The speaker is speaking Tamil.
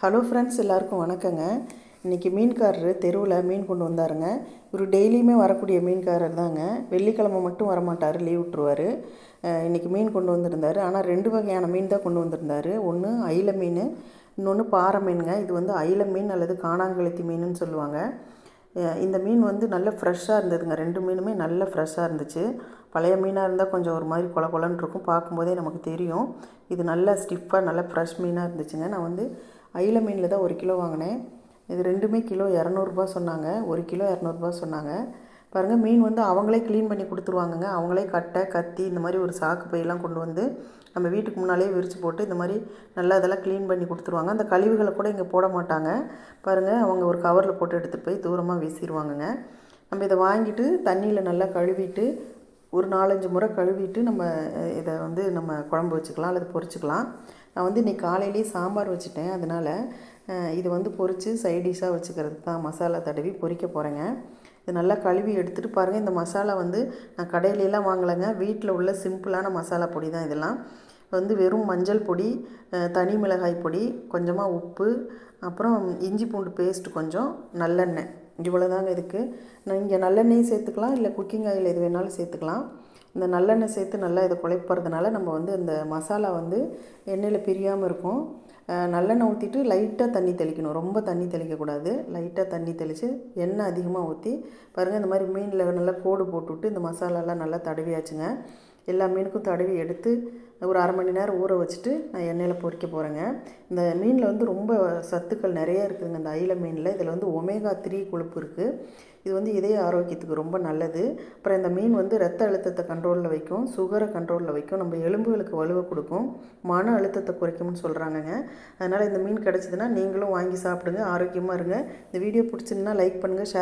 ஹலோ ஃப்ரெண்ட்ஸ், எல்லாருக்கும் வணக்கங்க. இன்றைக்கி மீன்காரர் தெருவில் மீன் கொண்டு வந்தாருங்க. இவர் டெய்லியுமே வரக்கூடிய மீன்காரர் தாங்க. வெள்ளிக்கிழமை மட்டும் வரமாட்டார், லீவ் விட்டுருவார். இன்றைக்கி மீன் கொண்டு வந்திருந்தார். ஆனால் 2 வகையான மீன் தான் கொண்டு வந்திருந்தார். ஒன்று அயிலை மீன், இன்னொன்று பாறை மீனுங்க. இது வந்து அயிலை மீன் அல்லது காணாங்கழுத்தி மீனுன்னு சொல்லுவாங்க. இந்த மீன் வந்து நல்ல ஃப்ரெஷ்ஷாக இருந்ததுங்க. 2 மீனுமே நல்ல ஃப்ரெஷ்ஷாக இருந்துச்சு. பழைய மீனாக இருந்தால் கொஞ்சம் ஒரு மாதிரி கொல கொலன்னு இருக்கும், பார்க்கும்போதே நமக்கு தெரியும். இது நல்லா ஸ்டிஃபாக நல்ல ஃப்ரெஷ் மீனாக இருந்துச்சுங்க. நான் வந்து அயிலை மீனில் தான் 1 கிலோ வாங்கினேன். இது 2மே கிலோ 200 சொன்னாங்க. 1 கிலோ 200 சொன்னாங்க. பாருங்கள், மீன் வந்து அவங்களே க்ளீன் பண்ணி கொடுத்துருவாங்கங்க. அவங்களே கட்டை, கத்தி, இந்த மாதிரி ஒரு சாக்கு பையெல்லாம் கொண்டு வந்து நம்ம வீட்டுக்கு முன்னாலே விரித்து போட்டு இந்த மாதிரி நல்லா இதெல்லாம் க்ளீன் பண்ணி கொடுத்துருவாங்க. அந்த கழிவுகளை கூட இங்கே போட மாட்டாங்க. பாருங்கள், அவங்க ஒரு கவரில் போட்டு எடுத்துகிட்டு போய் தூரமாக வீசிடுவாங்கங்க. நம்ம இதை வாங்கிட்டு தண்ணியில் நல்லா கழுவிட்டு ஒரு 4-5 முறை கழுவிட்டு நம்ம இதை வந்து நம்ம குழம்பு வச்சுக்கலாம் அல்லது பொரிச்சிக்கலாம். நான் வந்து இன்றைக்கி காலையிலேயே சாம்பார் வச்சுட்டேன். அதனால் இது வந்து பொரித்து சைடிஷாக வச்சுக்கிறதுக்கு தான் மசாலா தடவி பொரிக்க போகிறேங்க. இது நல்லா கழுவி எடுத்துகிட்டு பாருங்கள். இந்த மசாலா வந்து நான் கடையிலலாம் வாங்கலைங்க. வீட்டில் உள்ள சிம்பிளான மசாலா பொடி தான் இதெல்லாம். வந்து வெறும் மஞ்சள் பொடி, தனி மிளகாய் பொடி, கொஞ்சமாக உப்பு, அப்புறம் இஞ்சி பூண்டு பேஸ்ட், கொஞ்சம் நல்லெண்ணெய், இவ்வளோ தாங்க இதுக்கு. நீங்கள் நல்லெண்ணெயும் சேர்த்துக்கலாம், இல்லை குக்கிங் ஆயில் எது வேணாலும் சேர்த்துக்கலாம். இந்த நல்லெண்ணெய் சேர்த்து நல்லா இதை குழைப்பறதுனால நம்ம வந்து இந்த மசாலா வந்து எண்ணெயில் பிரியாமல் இருக்கும். நல்லெண்ணெய் ஊற்றிட்டு லைட்டாக தண்ணி தெளிக்கணும். ரொம்ப தண்ணி தெளிக்கக்கூடாது. லைட்டாக தண்ணி தெளித்து எண்ணெய் அதிகமாக ஊற்றி பாருங்கள். இந்த மாதிரி மீனில் நல்லா கோடு போட்டுவிட்டு இந்த மசாலாலாம் நல்லா தடவியாச்சுங்க. எல்லா மீனுக்கும் தடவி எடுத்து ஒரு 1/2 மணி நேரம் ஊற வச்சுட்டு நான் எண்ணெயில் பொரிக்க போகிறேங்க. இந்த மீனில் வந்து ரொம்ப சத்துக்கள் நிறைய இருக்குதுங்க. இந்த அயிலை மீனில் இதில் வந்து ஒமேகா 3 கொழுப்பு இருக்குது. இது வந்து இதய ஆரோக்கியத்துக்கு ரொம்ப நல்லது. அப்புறம் இந்த மீன் வந்து ரத்த அழுத்தத்தை கண்ட்ரோலில் வைக்கும், சுகரை கண்ட்ரோலில் வைக்கும், நம்ம எலும்புகளுக்கு வலுவை கொடுக்கும், மன அழுத்தத்தை குறைக்கும்னு சொல்கிறாங்கங்க. அதனால் இந்த மீன் கிடச்சிதுன்னா நீங்களும் வாங்கி சாப்பிடுங்க, ஆரோக்கியமாக இருங்க. இந்த வீடியோ பிடிச்சிருந்தா லைக் பண்ணுங்கள், ஷேர்